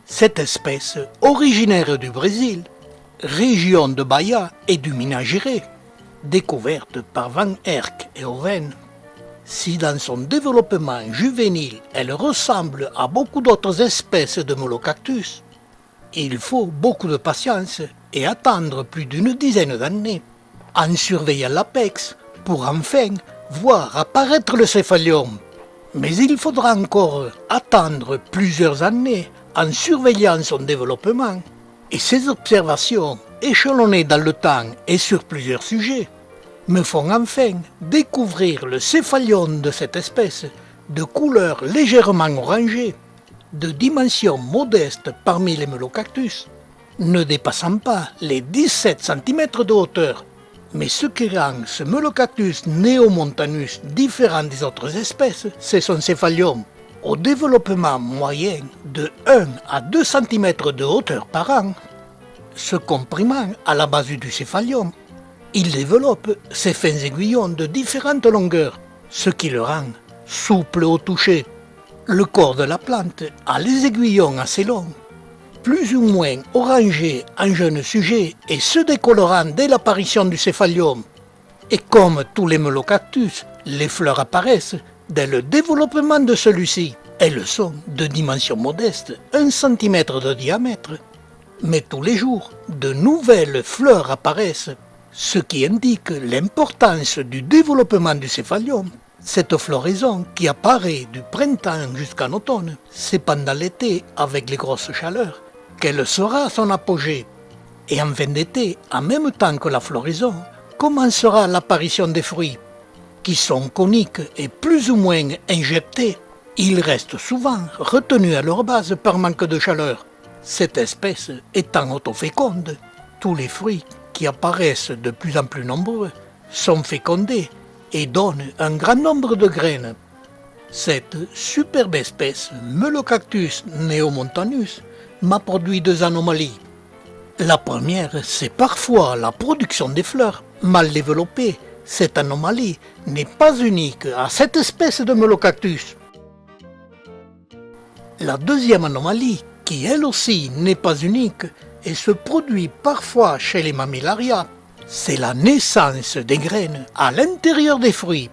Cette espèce, originaire du Brésil, région de Bahia et du Minas Gerais, découverte par Van Herk et Owen, si dans son développement juvénile elle ressemble à beaucoup d'autres espèces de molocactus, il faut beaucoup de patience et attendre plus d'une dizaine d'années en surveillant l'apex pour enfin voir apparaître le céphalium. Mais il faudra encore attendre plusieurs années en surveillant son développement, et ces observations, échelonnées dans le temps et sur plusieurs sujets, me font enfin découvrir le céphalium de cette espèce de couleur légèrement orangée, de dimension modeste parmi les molocactus, ne dépassant pas les 17 cm de hauteur, mais ce qui rend ce molocactus neomontanus différent des autres espèces, c'est son céphalium, au développement moyen de 1 à 2 cm de hauteur par an. Se comprimant à la base du céphalium, il développe ses fins aiguillons de différentes longueurs, ce qui le rend souple au toucher. Le corps de la plante a les aiguillons assez longs, plus ou moins orangés en jeune sujet et se décolorant dès l'apparition du céphalium. Et comme tous les molocactus, les fleurs apparaissent dès le développement de celui-ci. Elles sont de dimension modeste, 1 cm de diamètre. Mais tous les jours, de nouvelles fleurs apparaissent, ce qui indique l'importance du développement du céphalium. Cette floraison qui apparaît du printemps jusqu'en automne, c'est pendant l'été, avec les grosses chaleurs, qu'elle sera à son apogée. Et en fin d'été, en même temps que la floraison, commencera l'apparition des fruits, qui sont coniques et plus ou moins injectés. Ils restent souvent retenus à leur base par manque de chaleur. Cette espèce étant autoféconde, tous les fruits qui apparaissent de plus en plus nombreux sont fécondés et donnent un grand nombre de graines. Cette superbe espèce, Molocactus neomontanus, m'a produit 2 anomalies. La première, c'est parfois la production des fleurs mal développée. Cette anomalie n'est pas unique à cette espèce de Molocactus. La deuxième anomalie, qui elle aussi n'est pas unique et se produit parfois chez les Mammillaria, c'est la naissance des graines à l'intérieur des fruits.